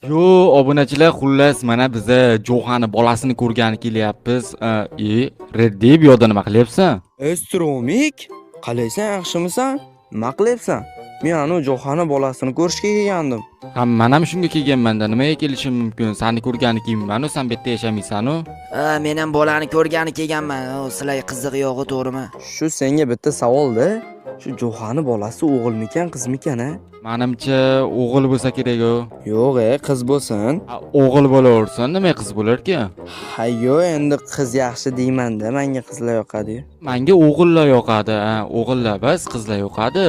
Yo, obunachilar, xullas mana biza Jo'xani bolasini ko'rgani kelyapmiz. Red deb yo'lda nima qilyapsan? Stromik, qalaysan, yaxshimisan? Nima qilyapsan? Men anu Jo'xani bolasini ko'rishga kelgandim. Ha, men ham shunga kelganman-da. Nimaga kelishim mumkin? Seni ko'rgani kelyapman-u, sen bu yerda yashamaysan-u. Men ham bolani ko'rgani kelganman. Sizlarga qiziq yo'g'i, to'g'rimi? Shu senga bitta savol-da. Shu Jo'xani bolasi o'g'ilmikan, qizmikan, a? Menimcha o'g'il bo'lsa kerak-ku. Yo'q, qiz bo'lsin. O'g'il bo'laversin, nima qiz bo'lar-ki? Hayyo, endi qiz yaxshi deyman-da, menga qizlar yoqadi-yu. Menga o'g'illar yoqadi, o'g'illar bas, qizlar yoqadi.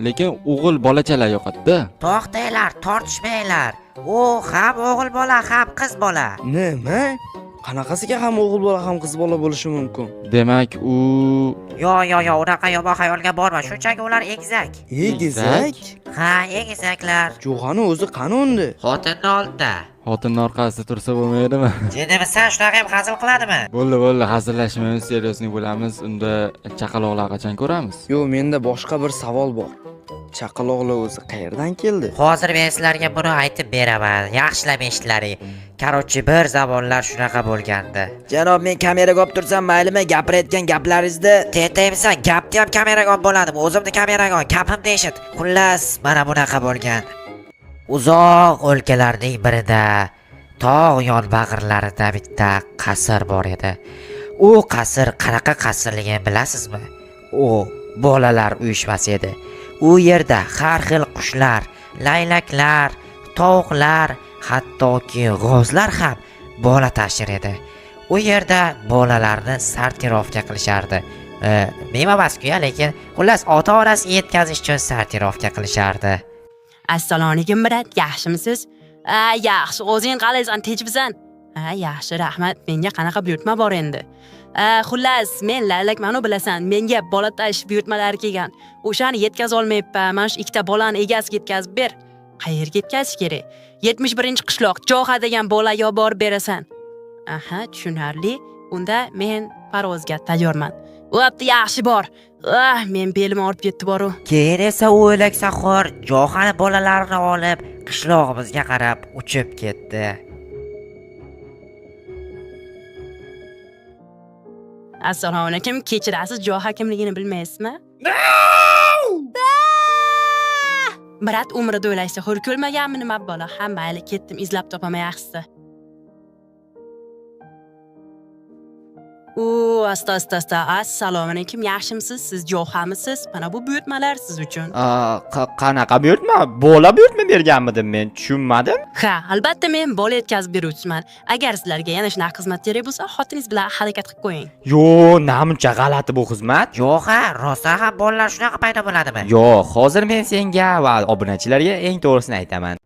Lekin o'g'il bolachalar yoqadi-da. To'xtanglar, tortishmanglar. U ham o'g'il bola, ham qiz bola. Nima? Qanaqasiga ham o'g'il bola ham qiz bola bo'lishi mumkin? Demak, u Yo, unaqa yomon xayolga borma. Shunchaki ular egizak. Egizak? Ha, egizaklar. Jo'xani o'zi qani unda? Xotinni oldida. xotinning orqasida tursa bo'lmaydimi? Jiddimisan, shunaqa ham hazil qiladimi? Bo'ldi, hazillashmaymiz, seriosni bo'lamiz. Unda chaqaloqlar qachon ko'ramiz? Yo'q, menda boshqa bir savol bor. Chaqaloqlar o'zi qayerdan keldi? Hozir men sizlarga buni aytib beraman. Yaxshilab eshitlaring. Qarochi bir zamonlar shunaqa bo'lgandi. Janob, men kameraga olib tursam maylimi? Gapirayotgan gaplaringizni Tentaymisan, gapni ham kameraga olib bo'ladimi? O'zimni kameraga ol, gapimni eshit. Xullas, mana bunaqa bo'lgan. Uzoq o'lkalarning birida, tog' yonbag'irlarida bitta qasr bor edi. U qasr qanaqa qasrligini bilasizmi? U bolalar uyushmasi edi. U yerda har xil qushlar, laylaklar, tovuqlar, hattoki g'ozlar ham bola tashir edi. U yerda bolalarni sortirovka qilishardi. Men emas-ku, lekin xullas ota-onasi yetkazish uchun sortirovka qilishardi. Assalomu alaykum brat, yaxshimisiz? Yaxshi, o'zing qalaysan, tinchmisan? Yaxshi, rahmat. Menga qanaqa buyurtma bor endi? Xullas, men laylakman-u bilasan, menga bola tashish buyurtmalari kelgan. O'shani yetkazib olmayapman. Mana shu ikkita bolani egasiga yetkazib ber. Qayerga yetkazish kerak? 71-qishloq Jo'xa degan bolaga borib berasan. Aha, tushunarli. Unda men parvozga tayyorman. Bo'pti, yaxshi bor. Men belim og'rib ketdi boru. Keyin esa u o'laksaxo'r Jo'xani bolalarini olib qishlog'imizga qarab uchib ketdi. Assalomu alaykum, kechirasiz, Jo'xa kimligini bilmaysizmi? Brat umrida o'ylaysa, hur ko'rmaganmi nima bola? Ha, mayli, ketdim, izlab topaman yaxshisi. Asta. Assalomu alaykum, yaxshimisiz? Siz Jo'xamisiz? Mana bu buyurtmalar siz uchun. Qanaqa buyurtma? Bola buyurtma berganmidim men, tushunmadim. Ha, albatta men bola yetkazib beruvchiman. Agar sizlarga yana shunaqa xizmat kerak bo'lsa, xotiningiz bilan harakat qilib qo'ying. Yo'q, namuncha g'alati bu xizmat. Jo'xa, rosa ham bolalar shunaqa paydo bo'ladimi? Yo'q, hozir men senga va obunachilarga eng to'g'risini aytaman.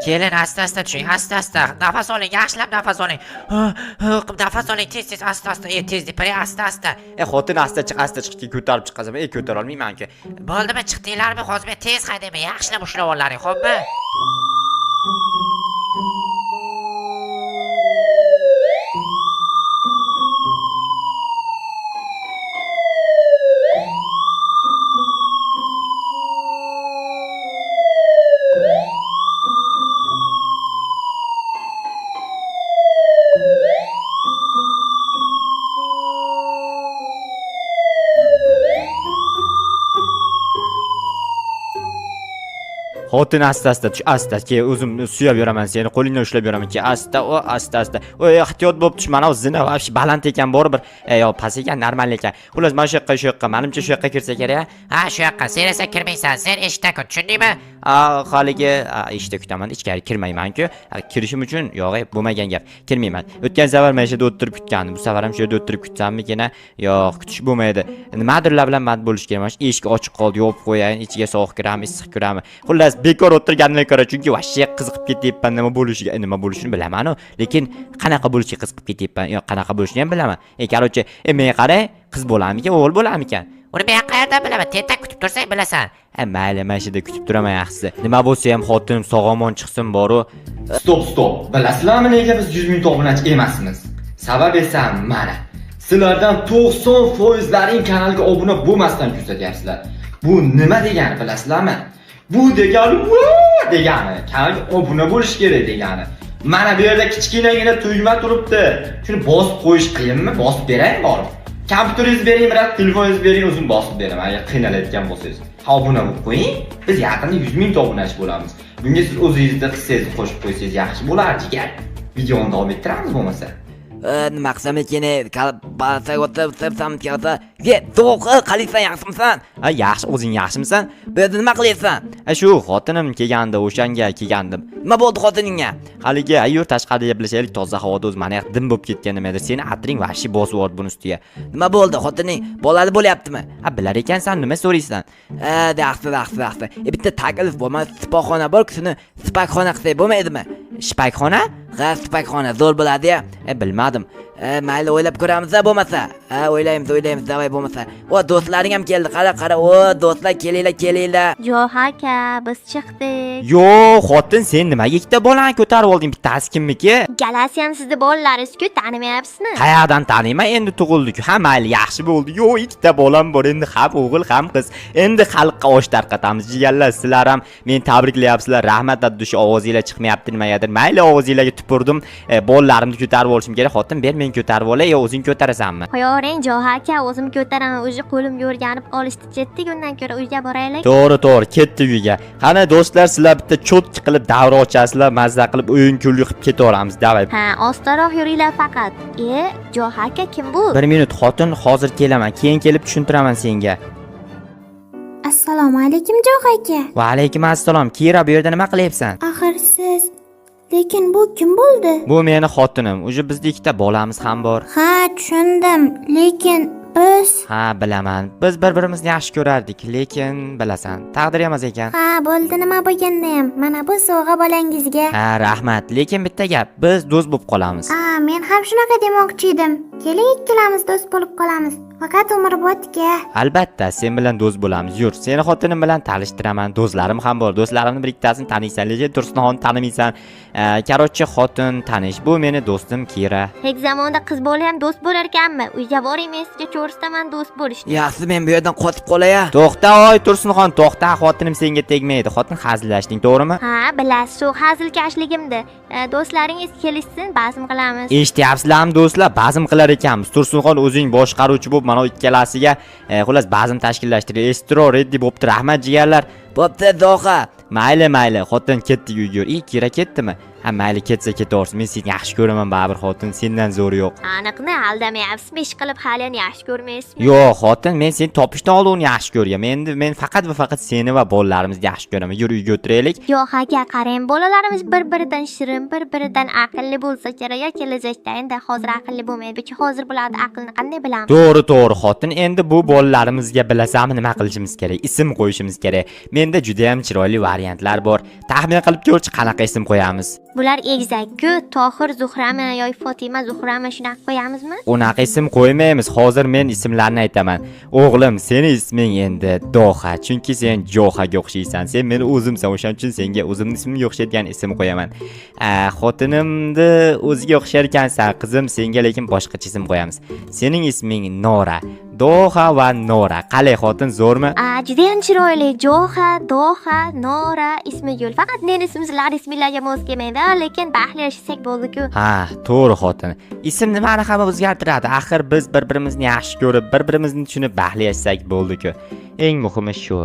Keling, asta tushing, asta. Nafas oling, yaxshilab nafas oling. Nafas oling, tez, asta, tez deb, asta. Xotin asta chiqga ko'tarib chiqasan, ko'tara olmayman-ku. Bo'ldimi, chiqdinglarmi? Hozir men tez haydayman, yaxshilab ushlab olaring, xo'pmi? Xotin asta, ke o'zim suyab yuraman seni, qo'lingdan ushlab yuraman ke asta. Ehtiyot bo'lib tush, mana zina vobshe baland ekan, baribir. Yo, past ekan, normal ekan. Xullas, mana shu yoqqa, menimcha shu yoqqa kirsa kerak. Ha, shu yoqqa, sen esa kirmaysan, sen eshikda kut, tushundingmi? Haligi eshikda kutaman, ichkari kirmayman-ku. Kirishim uchun yo'q, bo'lmagan gap. Kirmayman. O'tgan safar mana shu yerda o'tirib kutgandim. Bu safar ham shu yerda o'tirib kutsammikin? Yo'q, kutish bo'lmaydi. Nimadirlar bilan mad bo'lish kerak. Mana shu eshik ochiq qoldi, yopib qo'yayin, ichiga sovuq kirami, issiq kirami. Xullas, bekor o'tirganimdan ko'ra, chunki vashshe qiziqib ketyapman, nima bo'lishini bilaman-ku, lekin qanaqa bo'lishiga qiziqib ketyapman. Yo'q, qanaqa bo'lishini ham bilaman. Qarochi, men qarang, qiz bo'larmikan, o'g'il bo'larmikan? Uni men qayerdan bilaman? Tentak kutib tursang bilasan. Mayli, mana shu yerda kutib turaman yaxshisi. Nima bo'lsa ham xotinim sog'-omon chiqsin boru. Stop. Bilasizlarmi nega biz 100 ming obunachi emasmiz? Sabab esa mana. Sizlardan 90%laring kanalga obuna bo'lmasdan kuzatyapsizlar. Bu nima degani bilasizlarmi? Bu degani degani kanalga obuna bo'lish kerak degani. Mana bu yerda kichkinagina tugma turibdi. Shuni bosib qo'yish qiyinmi? Bosib beraymi borib? Kompyuteringiz bering, biroq telefoningiz bering, o'zim bosib beraman agar qiynalayotgan bo'lsangiz. Obuna bo'lib qo'ying. Biz yaqinda 100 ming obunachi bo'lamiz. Bunga siz o'zingizda hissangizni qo'shib qo'ysangiz yaxshi bo'lardi, jigar. Videoni davom ettiramiz bo'lmasa. Nima qilsam ekan? Balsa o'tirib kelsa, "Ye, to'g'ri, qalisan yaxshimisan?" Yaxshi, o'zing yaxshimisan? Bu yerda nima qilyapsan? Shu xotinim kelganda, o'shanga kelgandim. Nima bo'ldi xotiningga? Haligi ayur tashqarida gaplashaylik, toza havoda o'z mana yoq dim bo'lib ketgan nimadir. Seni atring vashi bosib yubordi buni ustiga. Nima bo'ldi xotining? Bolali bo'lyaptimi? Bilar ekansan, nima so'raysan? Yaxshi. Bitta taklif bor. Mana sipoxona bor, shuni sipakxona qilsak bo'lmaydimi? Shipakxona? Ha, sipakxona zo'r bo'ladi-ya. Bilmadim. Mayli, o'ylab ko'ramiz-a bo'lmasa. O'ylaymiz, davay bo'lmasa. O, do'stlaring ham keldi. Qara. O, do'stlar, kelinglar. Yo'q aka, biz chiqdik. Yo'q, xotin, sen nimaga ikkita bolani ko'tarib olding? Bittasi kimniki? Galasi ham sizni bolalaringiz-ku, tanimayapsizmi? Qayerdan taniyman? Endi tug'ildi-ku. Ha, mayli, yaxshi bo'ldi. Yo'q, ikkita bolam bor. Endi ham o'g'il, ham qiz. Endi xalqqa osh tarqatamiz. Jigarlar, sizlar ham meni tabriklayapsizlar. Rahmat, daddush ovozinglar chiqmayapti nimagadir. Mayli, ovozinglarga tupurdim. Bolalarimni ko'tarib olishim kerak. Xotin, ber, men ko'tarib olay yo o'zing ko'tarasanmi? Qo'yavering, Jo'xa aka, o'zim ko'taraman. O'zi qo'limga o'rganib olishdi, jetdik. Undan ko'ra uyga boraylik. To'g'ri, ketdi uyga. Qani do'stlar, sizlar bitta cho'tki qilib davra ochasizlar, mazza qilib o'yin kulgi qilib ketaveramiz. Davay. Ha, ostaroq yuringlar faqat. Jo'xa aka kim bu? 1 minut xotin, hozir kelaman. Keyin kelib tushuntiraman senga. Assalomu alaykum Jo'xa aka. Va alaykum assalom. Kira, bu yerda nima qilyapsan? Axir siz. Lekin bu kim bo'ldi? Bu meni xotinim. O'zi bizda ikkita bolamiz ham bor. Ha, tushundim. Lekin biz Ha, bilaman. Biz bir-birimizni yaxshi ko'rardik, lekin bilasan, taqdir emas ekan. Ha, bo'ldi, nima bo'lganda ham. Mana bu sovg'a bolangizga. Ha, rahmat. Lekin bitta gap, biz do'st bo'lib qolamiz. Ha, men ham shunaqa demoqchi edim. Keling, ikkalamiz do'st bo'lib qolamiz. Faqat umrbodga. Albatta, sen bilan do'st bo'lamiz. Yur, seni xotinim bilan tanishtiraman. Do'stlarim ham bor. Do'stlarimni bir ikkitasini taniysan, lekin Tursunxonni tanimaysan. Karochi xotin tanish. Bu meni do'stim Kira. Hech zamonda qiz bola ham do'st bo'lar ekanmi? Uyga boring, men sizga ko'rsataman do'st bo'lishni. Yaxshi, men bu yerdan qotib qolay-a. To'xta, oy Tursunxon, to'xta. Xotinim senga tegmaydi. Xotin hazillashding, to'g'rimi? Ha, bilasiz, shu hazilkashligimda. Do'stlaringiz kelishsin, bazm qilamiz. Eshityapsizlarmi do'stlar? Bazm qilar ekanmiz. Tursunxon o'zing boshqaruvchi bo'lib, mana ikkalasiga xullas bazm tashkillashtirib, estro reddi bo'pti. Rahmat jigarlar. Bo'pti, Jo'xa. Mayli, xotin ketdi uyga. Kira ketdimi? Ha, mayli, ketsa ketaversin. Men seni yaxshi ko'raman, baribir xotin, sendan zo'ri yo'q. Aniqni aldamayapsizmi? Ish qilib hali yaxshi ko'rmaysizmi? Yo'q, xotin, men seni topishdan oldin yaxshi ko'rganman. Endi men faqat va faqat seni va bolalarimizni yaxshi ko'raman. Yur, uyga o'tiraylik. Yo'q aka, qarang, bolalarimiz bir-biridan shirin, bir-biridan aqlli bo'lsa kerak. Ya kelajakda endi hozir aqlli bo'lmaydi. Balki hozir bo'ladi, aqlni qanday bilamiz? To'g'ri, xotin. Endi bu bolalarimizga bilasanmi nima qilishimiz kerak? Ism qo'yishimiz kerak. Menda juda ham chiroyli variantlar bor. Taxmin qilib ko'rchi, qanaqa ism qo'yamiz? Bular egizak-ku, Tohir Zuhrami yoki Fatima Zuhrami shunaqa qo'yamizmi? Unaqa ism qo'ymaymiz. Hozir men ismlarni aytaman. O'g'lim, seni isming endi Doha, chunki sen Jo'xaga o'xshaysan. Sen meni o'zimsan, o'shaning uchun senga o'zimning ismimga o'xshaydigan ism qo'yaman. Xotinimni o'ziga o'xshar ekansan, qizim, senga lekin boshqacha ism qo'yamiz. Sening isming Nora. Doha va Nora. Qalay xotin, zo'rmi? Juda ham chiroyli. Jo'xa, Doha, Nora ismi yo'l. Faqat men ismimizlar ismlarga mos kelmaydi, lekin baxtli yashasak bo'ldi-ku. Ha, to'g'ri xotin. Ism nimani ham o'zgartiradi? Axir biz bir-birimizni yaxshi ko'rib, bir-birimizni tushunib baxtli yashasak bo'ldi-ku. Eng muhimi shu.